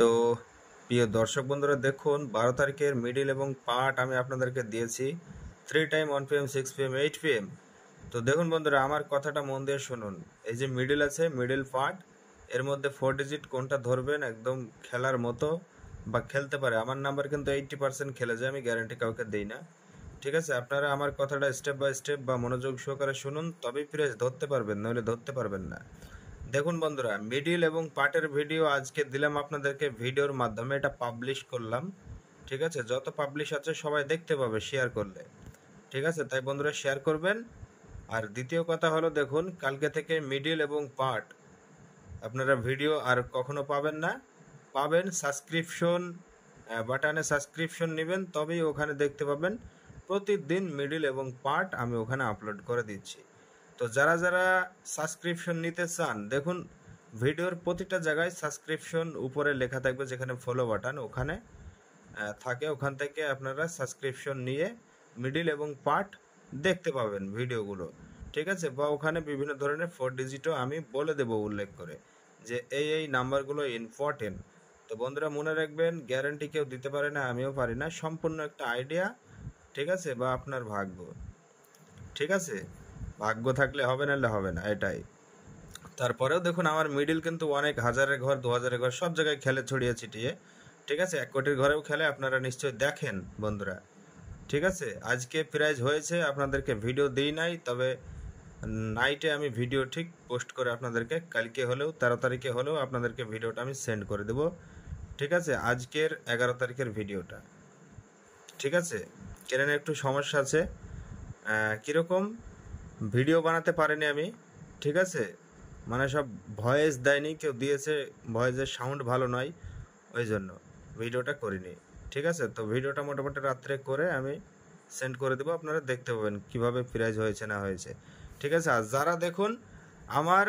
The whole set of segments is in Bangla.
তো প্রিয় দর্শক বন্ধুরা, দেখুন 12 তারিখের মিডিল এবং পার্ট আমি আপনাদেরকে দিয়েছি 3 টাইম 1 PM 6 PM 8 PM। তো দেখুন বন্ধুরা, আমার কথাটা মন দিয়ে শুনুন। এই যে মিডিল আছে, মিডিল পার্ট, এর মধ্যে 4 ডিজিট কোনটা ধরবেন একদম খেলার মতো বা খেলতে পারে। আমার নাম্বার কিন্তু 80% খেলে যায়, আমি গ্যারান্টি কাউকে দিই না। ঠিক আছে, আপনারা আমার কথাটা স্টেপ বাই স্টেপ বা মনোযোগ সহকারে শুনুন, তবেই প্রাইজ ধরতে পারবেন, নইলে ধরতে পারবেন না। দেখুন বন্ধুরা, মিডিল এবং পার্টের ভিডিও আজকে দিলাম আপনাদেরকে, ভিডিওর মাধ্যমে এটা পাবলিশ করলাম। ঠিক আছে, যত পাবলিশ আছে সবাই দেখতে পাবে শেয়ার করলে। ঠিক আছে, তাই বন্ধুরা শেয়ার করবেন। আর দ্বিতীয় কথা হলো, দেখুন কালকে থেকে মিডিল এবং পার্ট আপনারা ভিডিও আর কখনো পাবেন না। পাবেন সাবস্ক্রিপশন বাটনে, সাবস্ক্রিপশন নেবেন তবেই ওখানে দেখতে পাবেন। প্রতিদিন মিডিল এবং পার্ট আমি ওখানে আপলোড করে দিচ্ছি। তো যারা যারা সাবস্ক্রিপশন নিতে চান, দেখুন ভিডিওর প্রতিটা জায়গায় সাবস্ক্রিপশন উপরে লেখা থাকবে, যেখানে ফলো বাটন ওখানে থাকে, ওখান থেকে আপনারা সাবস্ক্রিপশন নিয়ে মিডিল এবং পার্ট দেখতে পাবেন ভিডিওগুলো। ঠিক আছে, বা ওখানে বিভিন্ন ধরনের 4 ডিজিটও আমি বলে দেব উল্লেখ করে, যে এই নাম্বারগুলো ইম্পর্টেন্ট। তো বন্ধুরা মনে রাখবেন, গ্যারান্টি কেউ দিতে পারে না, আমিও পারি না, সম্পূর্ণ একটা আইডিয়া। ঠিক আছে, বা আপনার ভাগ্য। ঠিক আছে, ভাগ্য থাকলে হবে, নাহলে হবে না, এটাই। তারপরেও দেখুন আমার মিডিল কিন্তু অনেক, হাজারের ঘর 2000-এর ঘর সব জায়গায় খেলে ছড়িয়ে ছিটিয়ে। ঠিক আছে, 1 কোটির ঘরেও খেলে, আপনারা নিশ্চয়ই দেখেন বন্ধুরা। ঠিক আছে, আজকে প্রাইজ হয়েছে, আপনাদেরকে ভিডিও দিই নাই, তবে নাইটে আমি ভিডিও ঠিক পোস্ট করে আপনাদেরকে, কালকে হলেও 13 তারিখে হলেও আপনাদেরকে ভিডিওটা আমি সেন্ড করে দেব। ঠিক আছে, আজকের 11 তারিখের ভিডিওটা। ঠিক আছে, কেন একটু সমস্যা আছে, কীরকম ভিডিও বানাতে পারিনি আমি। ঠিক আছে, মানে সব ভয়েস দেয়নি, কেউ দিয়েছে ভয়েসের সাউন্ড ভালো নয়, ওই জন্য ভিডিওটা করিনি। ঠিক আছে, তো ভিডিওটা মোটামুটি রাত্রে করে আমি সেন্ড করে দেবো, আপনারা দেখতে পাবেন কিভাবে প্রাইজ হয়েছে না হয়েছে। ঠিক আছে, আর যারা দেখুন আমার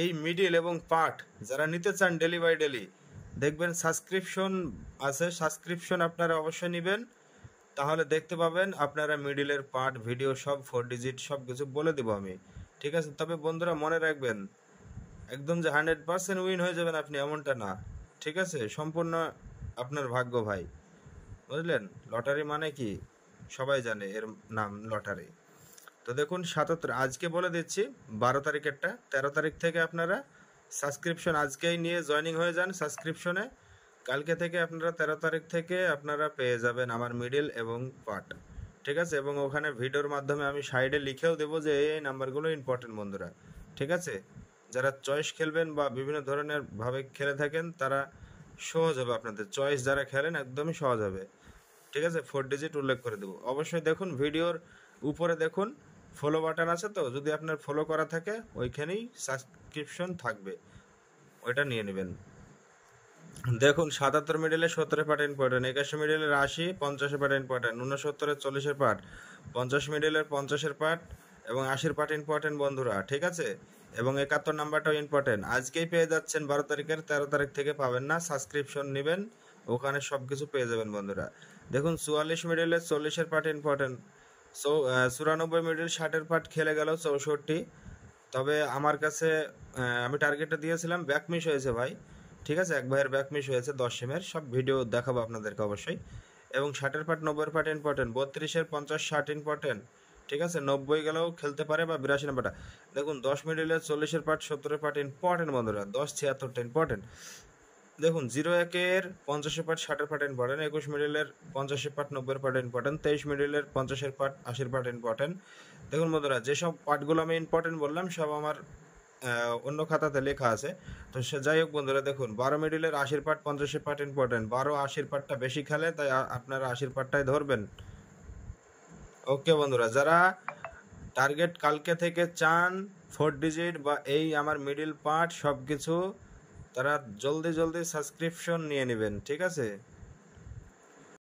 এই মিডিল এবং পার্ট যারা নিতে চান ডেলি বাই ডেলি, দেখবেন সাবস্ক্রিপশন আছে, সাবস্ক্রিপশন আপনারা অবশ্যই নেবেন, তাহলে দেখতে পাবেন আপনারা মিডিলের পার্ট ভিডিও সব 4 ডিজিট সব কিছু বলে দেবো আমি। ঠিক আছে, তবে বন্ধুরা মনে রাখবেন, একদম যে 100% উইন হয়ে যাবেন আপনি, এমনটা না। ঠিক আছে, সম্পূর্ণ আপনার ভাগ্য ভাই, বুঝলেন। লটারি মানে কি সবাই জানে, এর নাম লটারি। তো দেখুন 77, আজকে বলে দিচ্ছি 12 তারিখেরটা। 13 তারিখ থেকে আপনারা সাবস্ক্রিপশন আজকেই নিয়ে জয়েনিং হয়ে যান সাবস্ক্রিপশনে। কালকে থেকে আপনারা 13 তারিখ থেকে আপনারা পেয়ে যাবেন আমার মিডিল এবং পার্ট। ঠিক আছে, এবং ওখানে ভিডিওর মাধ্যমে আমি সাইডে লিখেও দেবো যে এই নাম্বারগুলো ইম্পর্টেন্ট বন্ধুরা। ঠিক আছে, যারা চয়েস খেলবেন বা বিভিন্ন ধরনের ভাবে খেলে থাকেন, তারা সহজ হবে আপনাদের। চয়েস যারা খেলেন একদমই সহজ হবে। ঠিক আছে, 4 ডিজিট উল্লেখ করে দেবো অবশ্যই। দেখুন ভিডিওর উপরে দেখুন ফলো বাটন আছে, তো যদি আপনার ফলো করা থাকে ওইখানেই সাবস্ক্রিপশন থাকবে, ওইটা নিয়ে নেবেন। দেখুন 77 মিডিলে 17 পার্ট ইম্পর্টেন্ট, 81 মিডিলের 80, 50 পার্ট ইম্পর্টেন্ট, 69-এর 40 পার্ট, 50 মিডিলের 50 পার্ট এবং 80 পার্ট ইম্পর্টেন্ট বন্ধুরা। ঠিক আছে, এবং 71 নাম্বারটাও ইম্পর্টেন্ট। আজকেই পেয়ে যাচ্ছেন 12 তারিখের, 13 তারিখ থেকে পাবেন না, সাবস্ক্রিপশন নেবেন, ওখানে সব কিছু পেয়ে যাবেন বন্ধুরা। দেখুন 44 মিডিলের 40 পার্ট ইম্পর্টেন্ট, 94 মিডিল 60 পার্ট খেলে গেল 64। তবে আমার কাছে আমি টার্গেটটা দিয়েছিলাম, ব্যাক মিস হয়েছে ভাই। ঠিক আছে, এক ভাইয়ের ব্যাক মিস হয়েছে 10 সিমের, সব ভিডিও দেখাবো আপনাদেরকে অবশ্যই। এবং 60 পার্ট 90 পার্ট ইম্পর্টেন্ট, 32-এর 50 60 ইম্পর্টেন্ট। ঠিক আছে, 90 গেলেও খেলতে পারে বা 82 নাম্বারটা। দেখুন 10 মিডিলের 40 পার্ট 70 পার্ট ইম্পর্টেন্ট বন্ধুরা, 10 76টা ইম্পর্টেন্ট। দেখুন 01-এর 50 part 60 part important, 21 মিডিলের 50 part 90 part important, 23 মিডিলের 50 part 80 part important. দেখুন বন্ধুরা, যেসব পার্টগুলো আমি ইম্পর্টেন্ট বললাম সব আমার অন্য খাতাতে লেখা আছে। তো সে যাই হোক বন্ধুরা, দেখুন 12 মিডিলের 80 পার্ট 50 পার্ট ইম্পর্টেন্ট, 12 80 পার্টটা বেশি খেলে, তাই আপনারা 80 পার্টটাই ধরবেন। ওকে বন্ধুরা, যারা টার্গেট কালকে থেকে চান 4 ডিজিট বা এই আমার মিডিল পার্ট সব কিছু, তারা জলদি জলদি সাবস্ক্রিপশন নিয়ে নেবেন। ঠিক আছে।